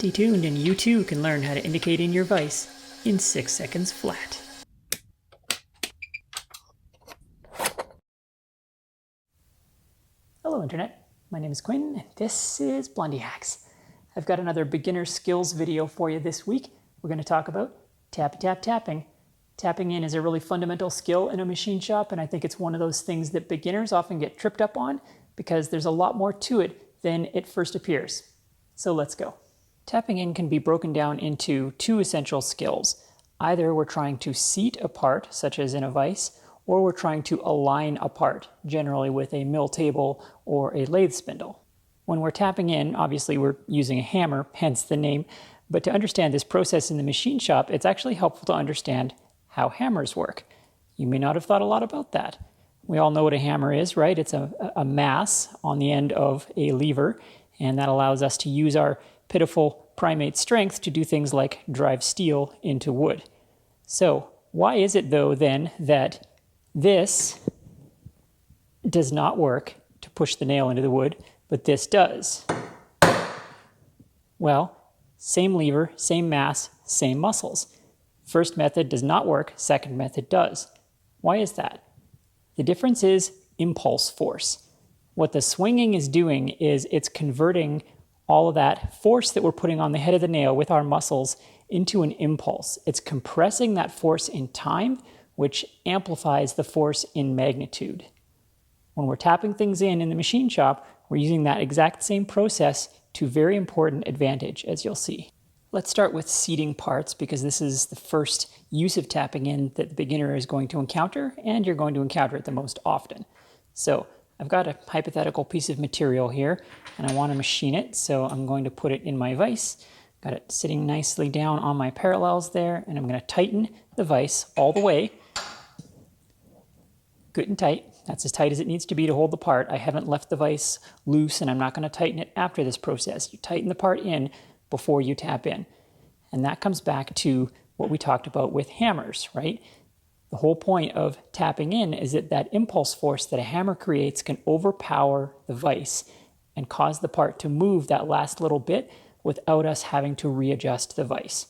Stay tuned and you too can learn how to indicate in your vise in 6 seconds flat. Hello Internet, my name is Quinn and this is Blondihacks. I've got another beginner skills video for you this week. We're going to talk about tapping. Tapping in is a really fundamental skill in a machine shop, and I think it's one of those things that beginners often get tripped up on because there's a lot more to it than it first appears. So let's go. Tapping in can be broken down into two essential skills. Either we're trying to seat a part, such as in a vise, or we're trying to align a part, generally with a mill table or a lathe spindle. When we're tapping in, obviously we're using a hammer, hence the name, but to understand this process in the machine shop, it's actually helpful to understand how hammers work. You may not have thought a lot about that. We all know what a hammer is, right? It's a mass on the end of a lever, and that allows us to use our pitiful primate strength to do things like drive steel into wood. So why is it though then that this does not work to push the nail into the wood, but this does? Well, same lever, same mass, same muscles. First method does not work, second method does. Why is that? The difference is impulse force. What the swinging is doing is it's converting all of that force that we're putting on the head of the nail with our muscles into an impulse. It's compressing that force in time, which amplifies the force in magnitude. When we're tapping things in the machine shop, we're using that exact same process to very important advantage, as you'll see. Let's start with seating parts because this is the first use of tapping in that the beginner is going to encounter, and you're going to encounter it the most often. So I've got a hypothetical piece of material here and I want to machine it, so I'm going to put it in my vise. Got it sitting nicely down on my parallels there, and I'm going to tighten the vise all the way. Good and tight. That's as tight as it needs to be to hold the part. I haven't left the vise loose and I'm not going to tighten it after this process. You tighten the part in before you tap in. And that comes back to what we talked about with hammers, right? The whole point of tapping in is that that impulse force that a hammer creates can overpower the vise and cause the part to move that last little bit without us having to readjust the vise.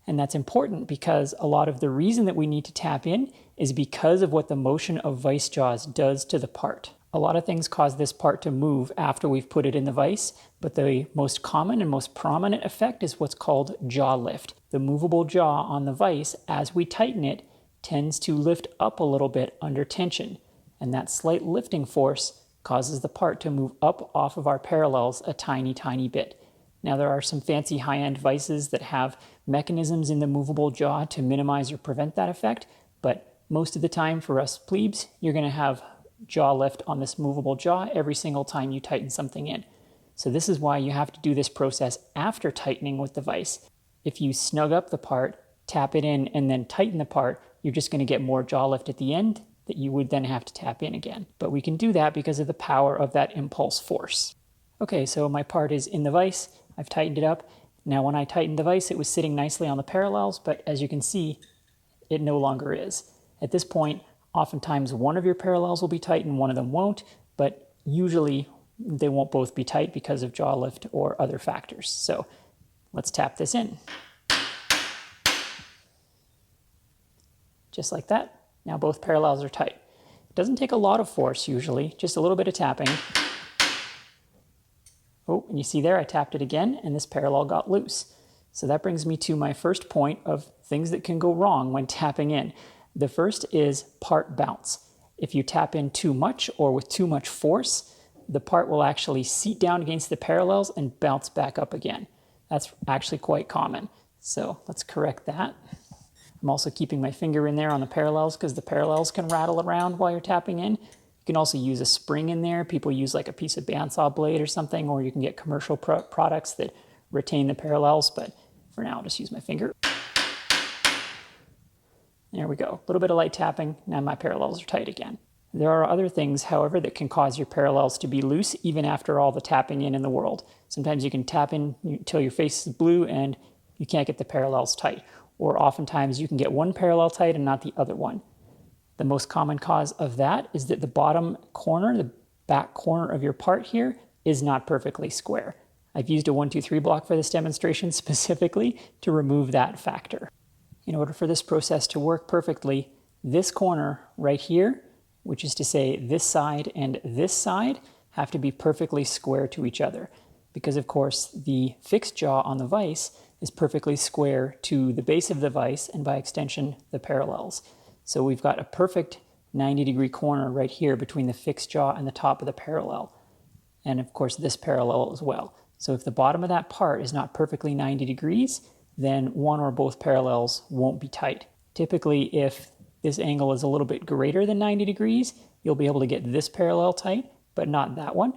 And that's important because a lot of the reason that we need to tap in is because of what the motion of vise jaws does to the part. A lot of things cause this part to move after we've put it in the vise, but the most common and most prominent effect is what's called jaw lift. The movable jaw on the vise, as we tighten it, tends to lift up a little bit under tension, and that slight lifting force causes the part to move up off of our parallels a tiny bit. Now there are some fancy high-end vices that have mechanisms in the movable jaw to minimize or prevent that effect, but most of the time for us plebes, you're going to have jaw lift on this movable jaw every single time you tighten something in. So this is why you have to do this process after tightening with the vise. If you snug up the part, tap it in, and then tighten the part, you're just going to get more jaw lift at the end that you would then have to tap in again. But we can do that because of the power of that impulse force. Okay, so my part is in the vise. I've tightened it up. Now when I tightened the vise, it was sitting nicely on the parallels, but as you can see, it no longer is. At this point, oftentimes one of your parallels will be tight and one of them won't, but usually they won't both be tight because of jaw lift or other factors. So let's tap this in. Just like that. Now both parallels are tight. It doesn't take a lot of force usually, just a little bit of tapping. Oh, and you see there I tapped it again and this parallel got loose. So that brings me to my first point of things that can go wrong when tapping in. The first is part bounce. If you tap in too much or with too much force, the part will actually seat down against the parallels and bounce back up again. That's actually quite common. So let's correct that. I'm also keeping my finger in there on the parallels because the parallels can rattle around while you're tapping in. You can also use a spring in there. People use like a piece of bandsaw blade or something, or you can get commercial products that retain the parallels, but for now I'll just use my finger. There we go. A little bit of light tapping. Now my parallels are tight again. There are other things, however, that can cause your parallels to be loose even after all the tapping in the world. Sometimes you can tap in until your face is blue and you can't get the parallels tight. Or oftentimes you can get one parallel tight and not the other one. The most common cause of that is that the bottom corner, the back corner of your part here, is not perfectly square. I've used a 1, 2, 3 block for this demonstration specifically to remove that factor. In order for this process to work perfectly, this corner right here, which is to say this side and this side, have to be perfectly square to each other. Because of course the fixed jaw on the vise is perfectly square to the base of the vise and by extension the parallels. So we've got a perfect 90-degree corner right here between the fixed jaw and the top of the parallel. And of course this parallel as well. So if the bottom of that part is not perfectly 90 degrees, then one or both parallels won't be tight. Typically, if this angle is a little bit greater than 90 degrees, you'll be able to get this parallel tight, but not that one.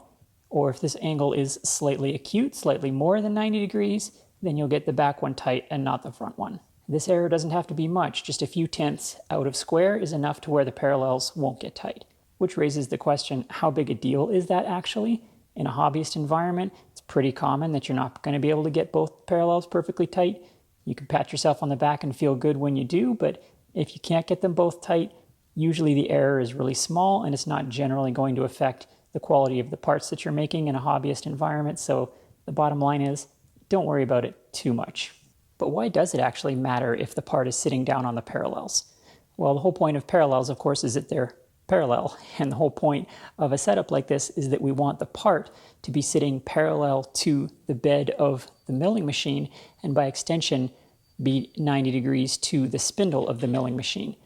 Or if this angle is slightly acute, slightly more than 90 degrees, then you'll get the back one tight and not the front one. This error doesn't have to be much, just a few tenths out of square is enough to where the parallels won't get tight. Which raises the question, how big a deal is that actually? In a hobbyist environment, it's pretty common that you're not going to be able to get both parallels perfectly tight. You can pat yourself on the back and feel good when you do, but if you can't get them both tight, usually the error is really small and it's not generally going to affect the quality of the parts that you're making in a hobbyist environment. So the bottom line is, don't worry about it too much. But why does it actually matter if the part is sitting down on the parallels? Well, the whole point of parallels, of course, is that they're parallel. And the whole point of a setup like this is that we want the part to be sitting parallel to the bed of the milling machine and by extension be 90 degrees to the spindle of the milling machine.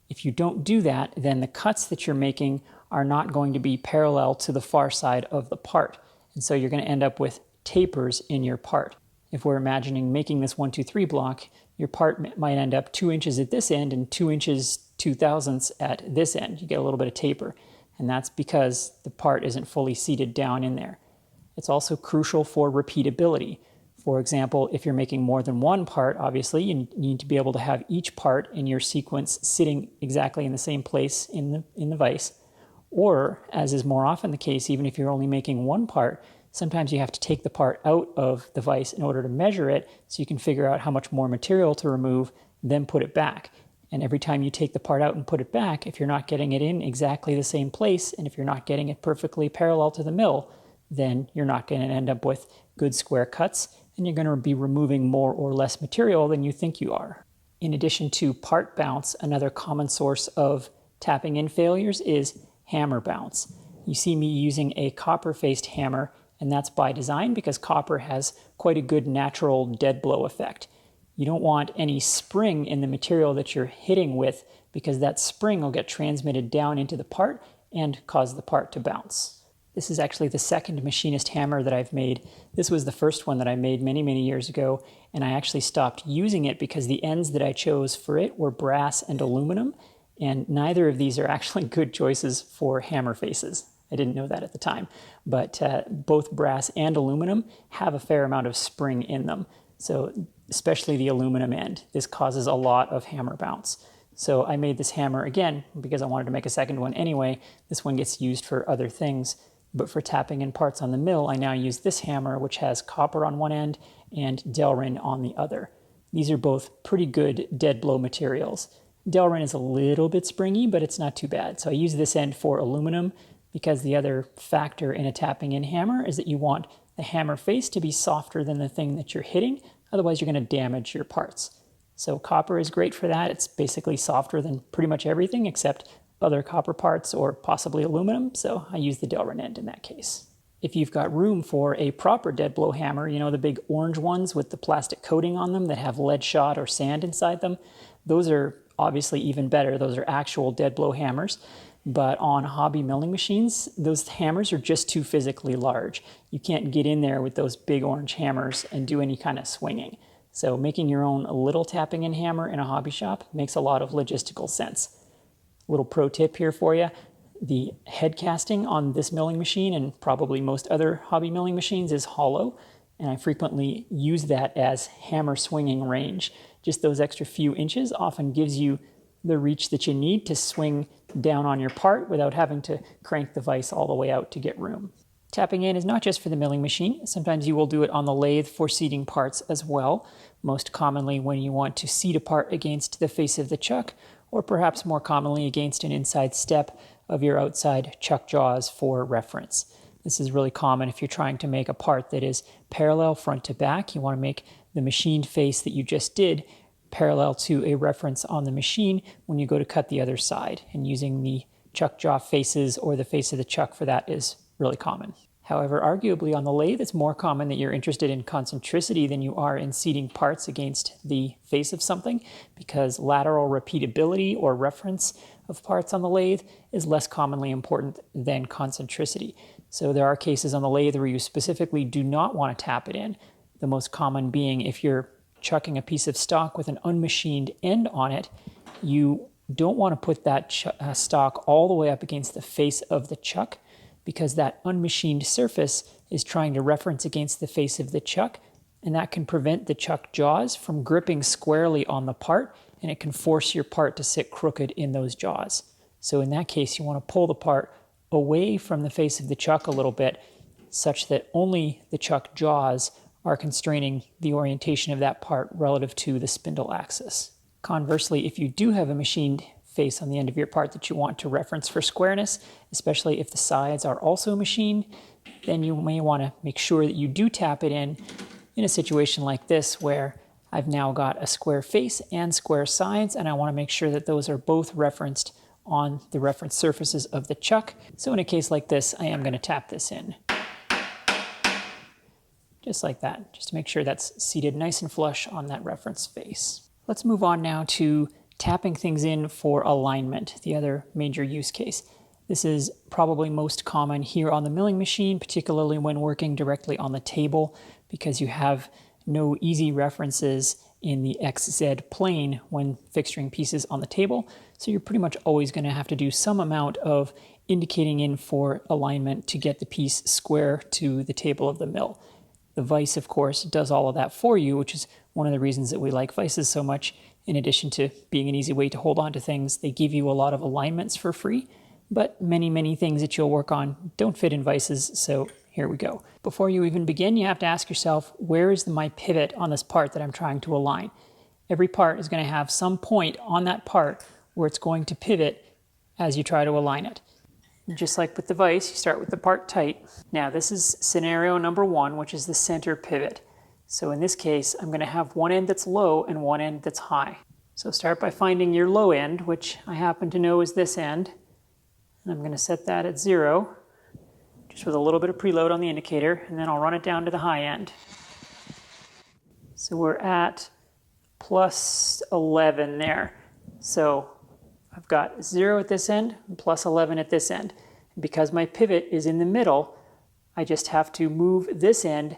If you don't do that, then the cuts that you're making are not going to be parallel to the far side of the part. And so you're going to end up with tapers in your part. If we're imagining making this 1, 2, 3 block, your part might end up 2 inches at this end and 2 inches 2/1000ths at this end. You get a little bit of taper, and that's because the part isn't fully seated down in there. It's also crucial for repeatability. For example, if you're making more than one part, obviously you need to be able to have each part in your sequence sitting exactly in the same place in the vise. Or, as is more often the case, even if you're only making one part, sometimes you have to take the part out of the vise in order to measure it so you can figure out how much more material to remove, then put it back. And every time you take the part out and put it back, if you're not getting it in exactly the same place, and if you're not getting it perfectly parallel to the mill, then you're not going to end up with good square cuts, and you're going to be removing more or less material than you think you are. In addition to part bounce, another common source of tapping in failures is hammer bounce. You see me using a copper-faced hammer, and that's by design because copper has quite a good natural dead blow effect. You don't want any spring in the material that you're hitting with because that spring will get transmitted down into the part and cause the part to bounce. This is actually the second machinist hammer that I've made. This was the first one that I made many, many years ago, and I actually stopped using it because the ends that I chose for it were brass and aluminum, and neither of these are actually good choices for hammer faces. I didn't know that at the time, but both brass and aluminum have a fair amount of spring in them. So especially the aluminum end, this causes a lot of hammer bounce. So I made this hammer again because I wanted to make a second one anyway. This one gets used for other things, but for tapping in parts on the mill, I now use this hammer, which has copper on one end and Delrin on the other. These are both pretty good dead blow materials. Delrin is a little bit springy, but it's not too bad. So I use this end for aluminum because the other factor in a tapping in hammer is that you want the hammer face to be softer than the thing that you're hitting. Otherwise, you're going to damage your parts. So copper is great for that. It's basically softer than pretty much everything except other copper parts or possibly aluminum. So I use the Delrin end in that case. If you've got room for a proper dead blow hammer, you know, the big orange ones with the plastic coating on them that have lead shot or sand inside them, those are obviously even better. Those are actual dead blow hammers. But on hobby milling machines, those hammers are just too physically large. You can't get in there with those big orange hammers and do any kind of swinging. So making your own little tapping in hammer in a hobby shop makes a lot of logistical sense. Little pro tip here for you. The head casting on this milling machine and probably most other hobby milling machines is hollow, and I frequently use that as hammer swinging range. Just those extra few inches often gives you the reach that you need to swing down on your part without having to crank the vise all the way out to get room. Tapping in is not just for the milling machine. Sometimes you will do it on the lathe for seating parts as well, most commonly when you want to seat a part against the face of the chuck, or perhaps more commonly against an inside step of your outside chuck jaws for reference. This is really common if you're trying to make a part that is parallel front to back. You want to make the machined face that you just did parallel to a reference on the machine when you go to cut the other side. And using the chuck jaw faces or the face of the chuck for that is really common. However, arguably on the lathe, it's more common that you're interested in concentricity than you are in seating parts against the face of something, because lateral repeatability or reference of parts on the lathe is less commonly important than concentricity. So there are cases on the lathe where you specifically do not want to tap it in. The most common being if you're chucking a piece of stock with an unmachined end on it, you don't want to put that stock all the way up against the face of the chuck, because that unmachined surface is trying to reference against the face of the chuck, and that can prevent the chuck jaws from gripping squarely on the part, and it can force your part to sit crooked in those jaws. So in that case, you want to pull the part away from the face of the chuck a little bit, such that only the chuck jaws are constraining the orientation of that part relative to the spindle axis. Conversely, if you do have a machined face on the end of your part that you want to reference for squareness, especially if the sides are also machined, then you may want to make sure that you do tap it in a situation like this where I've now got a square face and square sides, and I want to make sure that those are both referenced on the reference surfaces of the chuck. So in a case like this, I am going to tap this in. Just like that, just to make sure that's seated nice and flush on that reference face. Let's move on now to tapping things in for alignment, the other major use case. This is probably most common here on the milling machine, particularly when working directly on the table, because you have no easy references in the XZ plane when fixturing pieces on the table. So you're pretty much always going to have to do some amount of indicating in for alignment to get the piece square to the table of the mill. The vise, of course, does all of that for you, which is one of the reasons that we like vices so much. In addition to being an easy way to hold on to things, they give you a lot of alignments for free, but many things that you'll work on don't fit in vices, so here we go. Before you even begin, you have to ask yourself, where is my pivot on this part that I'm trying to align? Every part is going to have some point on that part where it's going to pivot as you try to align it. Just like with the vise, you start with the part tight. Now this is scenario number 1, which is the center pivot. So in this case, I'm going to have one end that's low and one end that's high. So start by finding your low end, which I happen to know is this end. And I'm going to set that at 0, just with a little bit of preload on the indicator, and then I'll run it down to the high end. So we're at plus 11 there. So I've got 0 at this end and plus 11 at this end. And because my pivot is in the middle, I just have to move this end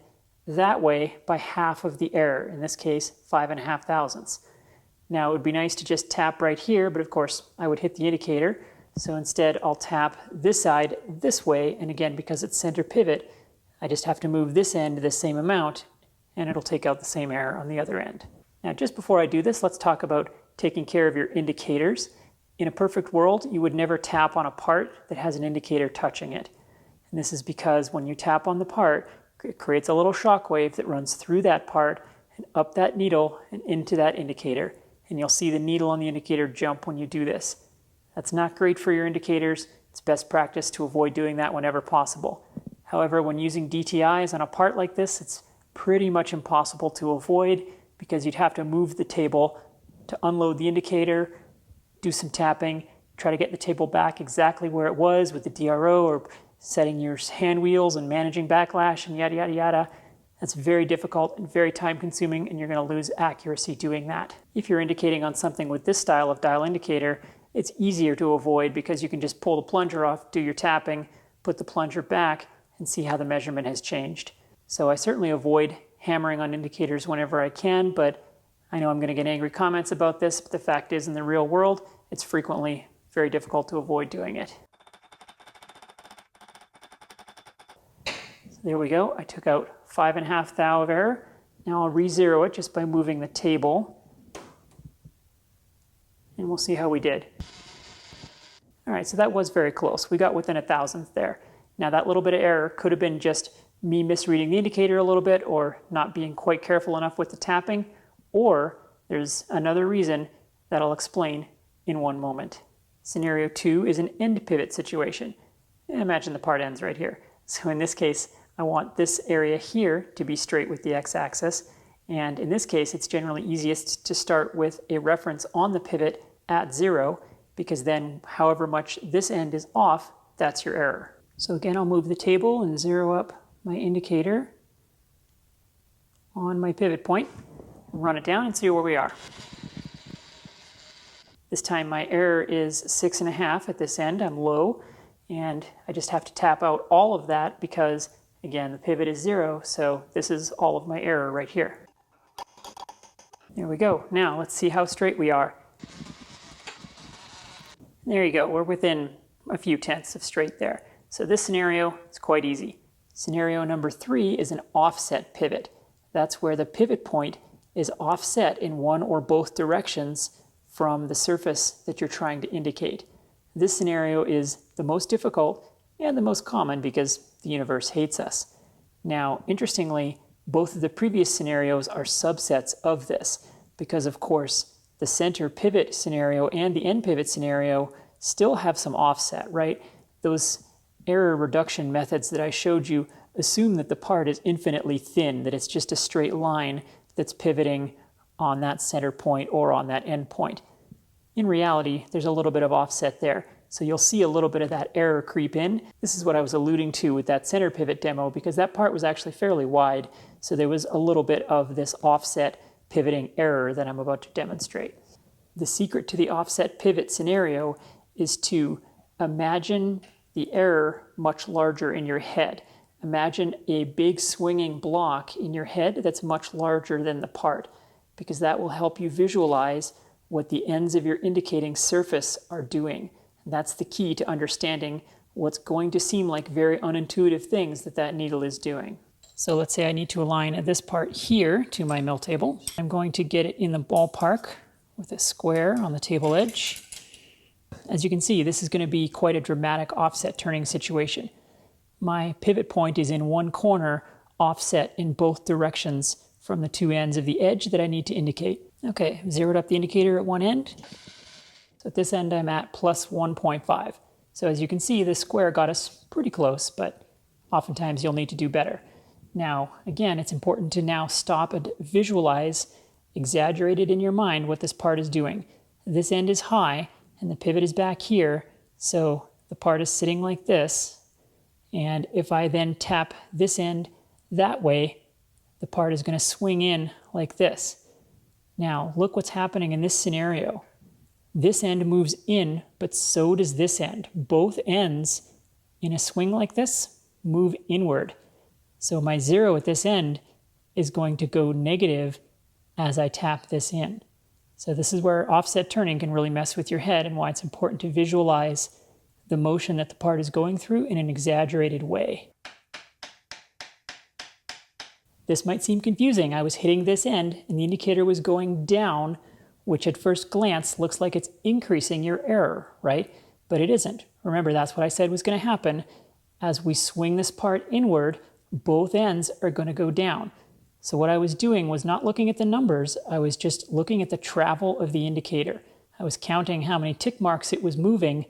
that way by half of the error, in this case 5.5 thousandths. Now it would be nice to just tap right here, but of course I would hit the indicator. So instead I'll tap this side this way, and again, because it's center pivot, I just have to move this end the same amount and it'll take out the same error on the other end. Now just before I do this, let's talk about taking care of your indicators. In a perfect world, you would never tap on a part that has an indicator touching it. And this is because when you tap on the part, it creates a little shock wave that runs through that part and up that needle and into that indicator. And you'll see the needle on the indicator jump when you do this. That's not great for your indicators. It's best practice to avoid doing that whenever possible. However, when using DTIs on a part like this, it's pretty much impossible to avoid, because you'd have to move the table to unload the indicator, do some tapping, try to get the table back exactly where it was with the DRO, or setting your hand wheels and managing backlash and yada, yada, yada. That's very difficult and very time consuming, and you're going to lose accuracy doing that. If you're indicating on something with this style of dial indicator, it's easier to avoid because you can just pull the plunger off, do your tapping, put the plunger back, and see how the measurement has changed. So I certainly avoid hammering on indicators whenever I can, but I know I'm going to get angry comments about this, but the fact is, in the real world, it's frequently very difficult to avoid doing it. So there we go. I took out 5.5 thou of error. Now I'll re-zero it just by moving the table. And we'll see how we did. All right, so that was very close. We got within 1,000th there. Now that little bit of error could have been just me misreading the indicator a little bit, or not being quite careful enough with the tapping, or there's another reason that I'll explain in one moment. Scenario 2 is an end pivot situation. Imagine the part ends right here. So in this case, I want this area here to be straight with the x-axis. And in this case, it's generally easiest to start with a reference on the pivot at 0, because then however much this end is off, that's your error. So again, I'll move the table and zero up my indicator on my pivot point, run it down and see where we are. This time my error is 6.5 at this end. I'm low, and I just have to tap out all of that because, again, the pivot is 0, so this is all of my error right here. There we go. Now let's see how straight we are. There you go. We're within a few tenths of straight there. So this scenario is quite easy. Scenario number 3 is an offset pivot. That's where the pivot point is offset in one or both directions from the surface that you're trying to indicate. This scenario is the most difficult and the most common because the universe hates us. Now, interestingly, both of the previous scenarios are subsets of this because, of course, the center pivot scenario and the end pivot scenario still have some offset, right? Those error reduction methods that I showed you assume that the part is infinitely thin, that it's just a straight line that's pivoting on that center point or on that end point. In reality, there's a little bit of offset there. So you'll see a little bit of that error creep in. This is what I was alluding to with that center pivot demo because that part was actually fairly wide. So there was a little bit of this offset pivoting error that I'm about to demonstrate. The secret to the offset pivot scenario is to imagine the error much larger in your head. Imagine a big swinging block in your head that's much larger than the part, because that will help you visualize what the ends of your indicating surface are doing. And that's the key to understanding what's going to seem like very unintuitive things that needle is doing. So let's say I need to align this part here to my mill table. I'm going to get it in the ballpark with a square on the table edge. As you can see, this is going to be quite a dramatic offset turning situation. My pivot point is in one corner, offset in both directions from the two ends of the edge that I need to indicate. Okay, zeroed up the indicator at one end. So at this end, I'm at plus 1.5. So as you can see, this square got us pretty close, but oftentimes you'll need to do better. Now, again, it's important to now stop and visualize, exaggerated in your mind, what this part is doing. This end is high, and the pivot is back here, so the part is sitting like this. And if I then tap this end that way, the part is going to swing in like this. Now, look what's happening in this scenario. This end moves in, but so does this end. Both ends, in a swing like this, move inward. So my 0 at this end is going to go negative as I tap this in. So this is where offset turning can really mess with your head and why it's important to visualize the motion that the part is going through in an exaggerated way. This might seem confusing. I was hitting this end and the indicator was going down, which at first glance looks like it's increasing your error, right? But it isn't. Remember, that's what I said was going to happen. As we swing this part inward, both ends are going to go down. So what I was doing was not looking at the numbers, I was just looking at the travel of the indicator. I was counting how many tick marks it was moving,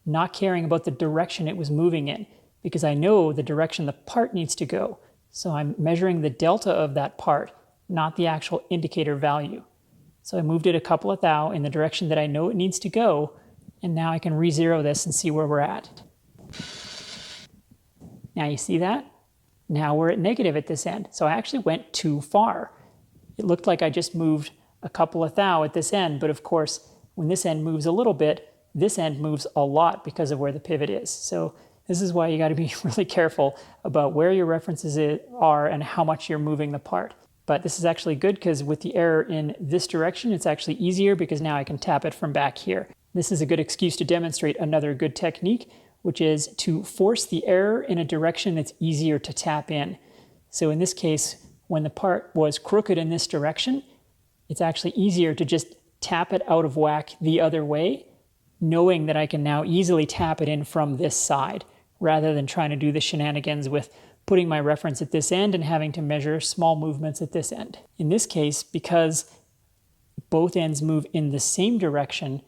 not caring about the direction it was moving in, because I know the direction the part needs to go. So I'm measuring the delta of that part, not the actual indicator value. So I moved it a couple of thou in the direction that I know it needs to go, and now I can re-zero this and see where we're at. Now you see that? Now we're at negative at this end. So I actually went too far. It looked like I just moved a couple of thou at this end, but of course, when this end moves a little bit, this end moves a lot because of where the pivot is. So this is why you got to be really careful about where your references are and how much you're moving the part. But this is actually good because with the error in this direction, it's actually easier because now I can tap it from back here. This is a good excuse to demonstrate another good technique, which is to force the error in a direction that's easier to tap in. So in this case, when the part was crooked in this direction, it's actually easier to just tap it out of whack the other way, knowing that I can now easily tap it in from this side, rather than trying to do the shenanigans with putting my reference at this end and having to measure small movements at this end. In this case, because both ends move in the same direction,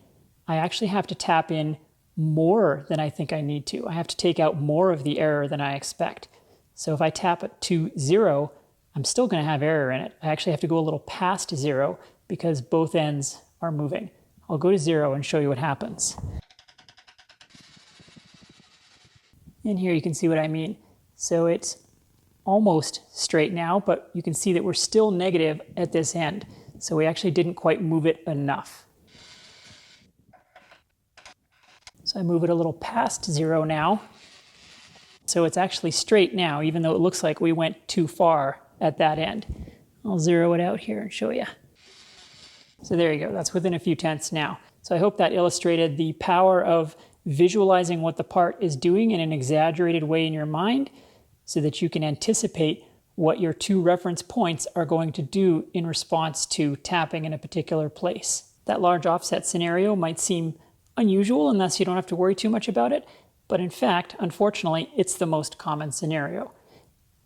I actually have to tap in more than I think I need to. I have to take out more of the error than I expect. So if I tap it to 0, I'm still going to have error in it. I actually have to go a little past 0 because both ends are moving. I'll go to 0 and show you what happens. And here you can see what I mean. So it's almost straight now, but you can see that we're still negative at this end. So we actually didn't quite move it enough. So I move it a little past 0 now. So it's actually straight now, even though it looks like we went too far at that end. I'll zero it out here and show you. So there you go, that's within a few tenths now. So I hope that illustrated the power of visualizing what the part is doing in an exaggerated way in your mind so that you can anticipate what your two reference points are going to do in response to tapping in a particular place. That large offset scenario might seem unusual and thus you don't have to worry too much about it, but in fact, unfortunately, it's the most common scenario.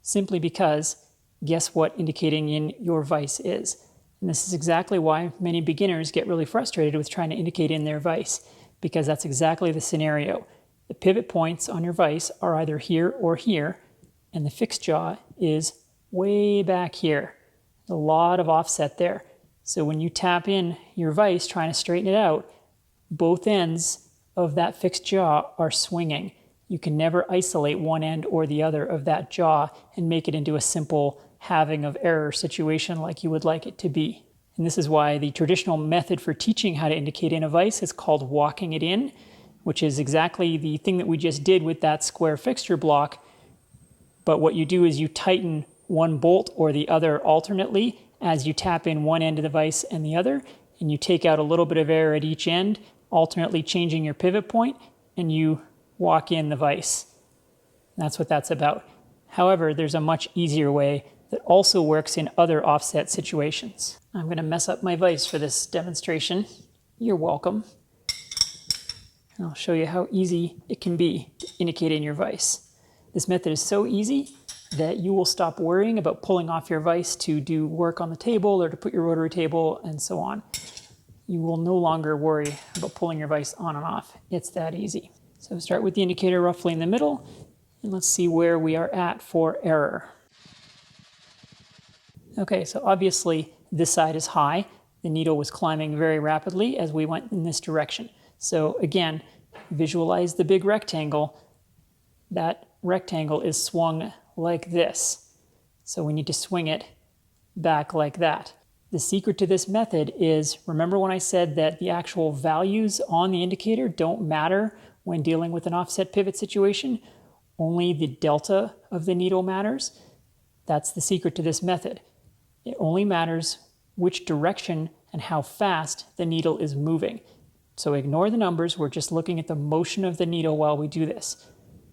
Simply because, guess what indicating in your vise is? And this is exactly why many beginners get really frustrated with trying to indicate in their vise, because that's exactly the scenario. The pivot points on your vise are either here or here, and the fixed jaw is way back here. There's a lot of offset there. So when you tap in your vise trying to straighten it out, both ends of that fixed jaw are swinging. You can never isolate one end or the other of that jaw and make it into a simple halving of error situation like you would like it to be. And this is why the traditional method for teaching how to indicate in a vise is called walking it in, which is exactly the thing that we just did with that square fixture block. But what you do is you tighten one bolt or the other alternately as you tap in one end of the vise and the other, and you take out a little bit of error at each end, alternately changing your pivot point, and you walk in the vise. That's what that's about. However, there's a much easier way that also works in other offset situations. I'm going to mess up my vise for this demonstration. You're welcome. And I'll show you how easy it can be to indicate in your vise. This method is so easy that you will stop worrying about pulling off your vise to do work on the table or to put your rotary table and so on. You will no longer worry about pulling your vise on and off. It's that easy. So start with the indicator roughly in the middle, and let's see where we are at for error. Okay, so obviously this side is high. The needle was climbing very rapidly as we went in this direction. So again, visualize the big rectangle. That rectangle is swung like this. So we need to swing it back like that. The secret to this method is, remember when I said that the actual values on the indicator don't matter when dealing with an offset pivot situation? Only the delta of the needle matters. That's the secret to this method. It only matters which direction and how fast the needle is moving. So ignore the numbers, we're just looking at the motion of the needle while we do this.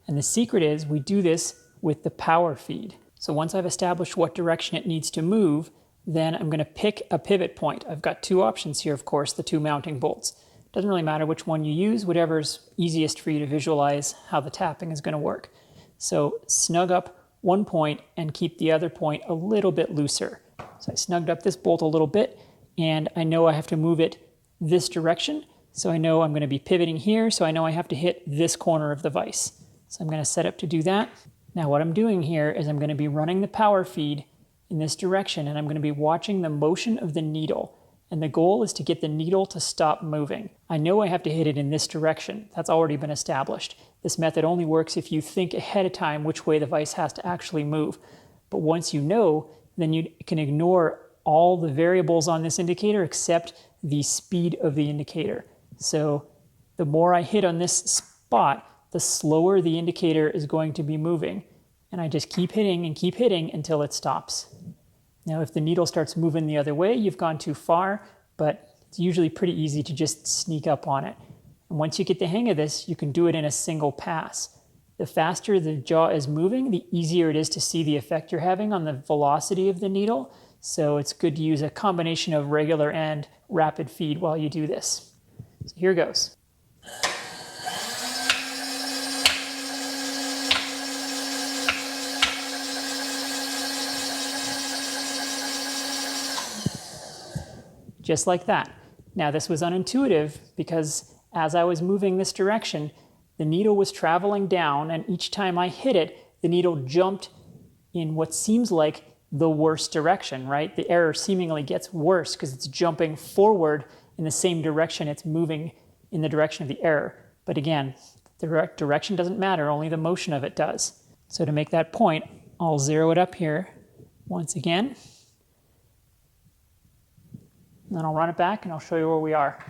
And the secret is we do this with the power feed. So once I've established what direction it needs to move, then I'm going to pick a pivot point. I've got two options here, of course, the two mounting bolts. Doesn't really matter which one you use, whatever's easiest for you to visualize how the tapping is going to work. So snug up one point and keep the other point a little bit looser. So I snugged up this bolt a little bit, and I know I have to move it this direction. So I know I'm going to be pivoting here, so I know I have to hit this corner of the vise. So I'm going to set up to do that. Now what I'm doing here is I'm going to be running the power feed in this direction, and I'm going to be watching the motion of the needle. And the goal is to get the needle to stop moving. I know I have to hit it in this direction. That's already been established. This method only works if you think ahead of time which way the vise has to actually move. But once you know, then you can ignore all the variables on this indicator except the speed of the indicator. So the more I hit on this spot, the slower the indicator is going to be moving. And I just keep hitting until it stops. Now, if the needle starts moving the other way, you've gone too far, but it's usually pretty easy to just sneak up on it. And once you get the hang of this, you can do it in a single pass. The faster the jaw is moving, the easier it is to see the effect you're having on the velocity of the needle. So it's good to use a combination of regular and rapid feed while you do this. So here goes. Just like that. Now this was unintuitive because as I was moving this direction, the needle was traveling down, and each time I hit it, the needle jumped in what seems like the worst direction, right? The error seemingly gets worse because it's jumping forward in the same direction it's moving in the direction of the error. But again, the direction doesn't matter, only the motion of it does. So to make that point, I'll zero it up here once again. And then I'll run it back and I'll show you where we are.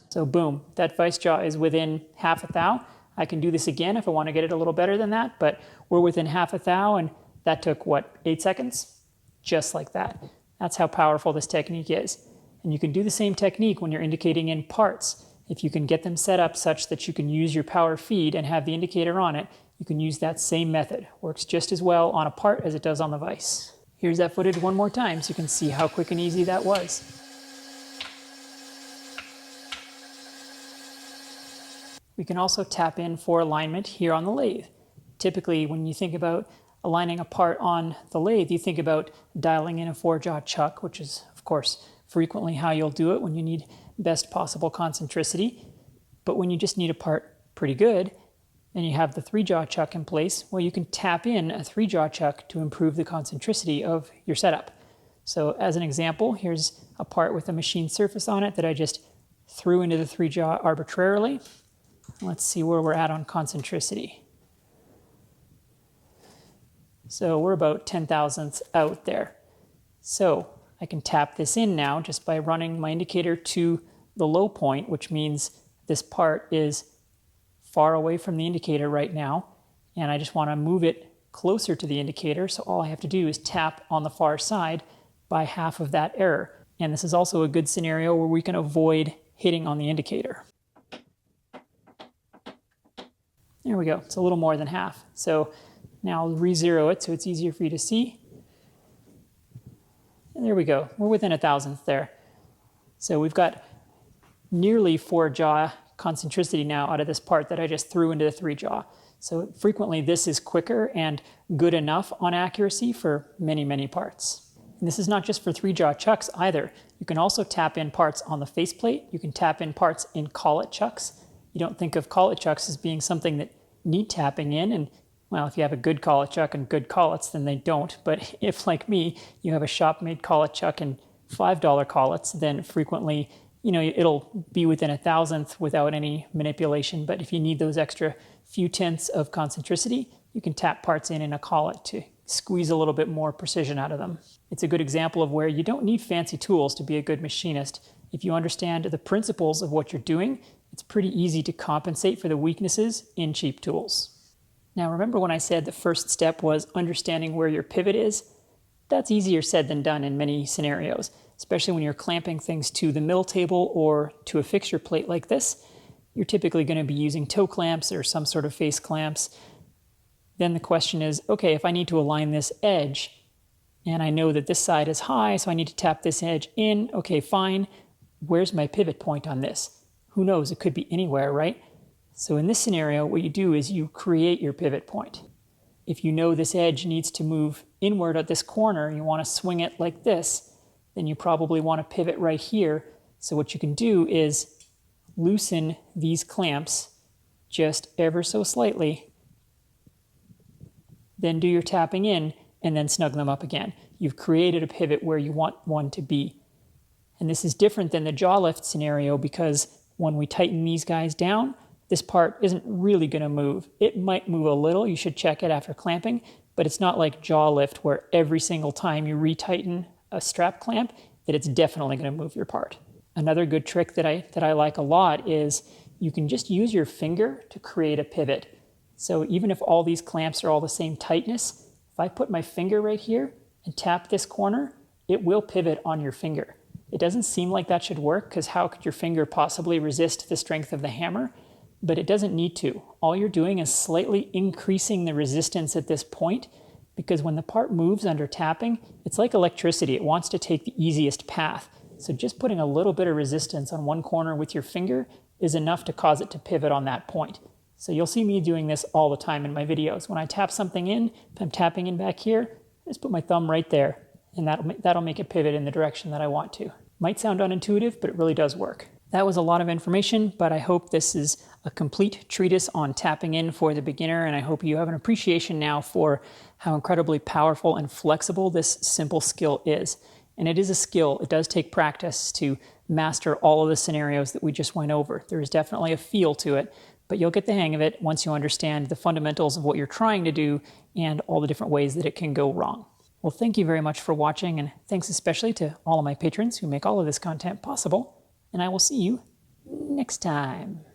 So boom, that vice jaw is within half a thou. I can do this again if I want to get it a little better than that, but we're within half a thou, and that took, what, 8 seconds? Just like that. That's how powerful this technique is. And you can do the same technique when you're indicating in parts. If you can get them set up such that you can use your power feed and have the indicator on it, you can use that same method. Works just as well on a part as it does on the vise. Here's that footage one more time so you can see how quick and easy that was. We can also tap in for alignment here on the lathe. Typically, when you think about aligning a part on the lathe, you think about dialing in a 4-jaw chuck, which is, of course, frequently how you'll do it when you need best possible concentricity. But when you just need a part pretty good, and you have the 3-jaw chuck in place, well, you can tap in a 3-jaw chuck to improve the concentricity of your setup. So as an example, here's a part with a machined surface on it that I just threw into the 3-jaw arbitrarily. Let's see where we're at on concentricity. So we're about 10,000ths out there. So I can tap this in now just by running my indicator to the low point, which means this part is far away from the indicator right now, and I just want to move it closer to the indicator, so all I have to do is tap on the far side by half of that error. And this is also a good scenario where we can avoid hitting on the indicator. There we go, it's a little more than half. So now I'll re-zero it so it's easier for you to see. And there we go, we're within 1,000th there. So we've got nearly 4-jaw concentricity now out of this part that I just threw into the 3-jaw. So frequently this is quicker and good enough on accuracy for many, many parts. And this is not just for 3-jaw chucks either. You can also tap in parts on the faceplate. You can tap in parts in collet chucks. You don't think of collet chucks as being something that need tapping in, and well, if you have a good collet chuck and good collets, then they don't. But if, like me, you have a shop-made collet chuck and $5 collets, then frequently, you know, it'll be within 1,000th without any manipulation. But if you need those extra few tenths of concentricity, you can tap parts in a collet to squeeze a little bit more precision out of them. It's a good example of where you don't need fancy tools to be a good machinist. If you understand the principles of what you're doing, it's pretty easy to compensate for the weaknesses in cheap tools. Now remember when I said the first step was understanding where your pivot is? That's easier said than done in many scenarios, especially when you're clamping things to the mill table or to a fixture plate like this. You're typically going to be using toe clamps or some sort of face clamps. Then the question is, okay, if I need to align this edge, and I know that this side is high, so I need to tap this edge in, okay, fine. Where's my pivot point on this? Who knows, it could be anywhere, right? So in this scenario, what you do is you create your pivot point. If you know this edge needs to move inward at this corner, and you want to swing it like this, then you probably want to pivot right here. So what you can do is loosen these clamps just ever so slightly, then do your tapping in, and then snug them up again. You've created a pivot where you want one to be. And this is different than the jaw lift scenario because when we tighten these guys down, this part isn't really going to move. It might move a little, you should check it after clamping, but it's not like jaw lift where every single time you retighten a strap clamp that it's definitely going to move your part. Another good trick that I like a lot is you can just use your finger to create a pivot. So even if all these clamps are all the same tightness, if I put my finger right here and tap this corner, it will pivot on your finger. It doesn't seem like that should work because how could your finger possibly resist the strength of the hammer? But it doesn't need to. All you're doing is slightly increasing the resistance at this point because when the part moves under tapping, it's like electricity. It wants to take the easiest path. So just putting a little bit of resistance on one corner with your finger is enough to cause it to pivot on that point. So you'll see me doing this all the time in my videos. When I tap something in, if I'm tapping in back here, I just put my thumb right there, and that'll make it pivot in the direction that I want to. Might sound unintuitive, but it really does work. That was a lot of information, but I hope this is a complete treatise on tapping in for the beginner, and I hope you have an appreciation now for how incredibly powerful and flexible this simple skill is. And it is a skill. It does take practice to master all of the scenarios that we just went over. There is definitely a feel to it, but you'll get the hang of it once you understand the fundamentals of what you're trying to do and all the different ways that it can go wrong. Well, thank you very much for watching, and thanks especially to all of my patrons who make all of this content possible. And I will see you next time.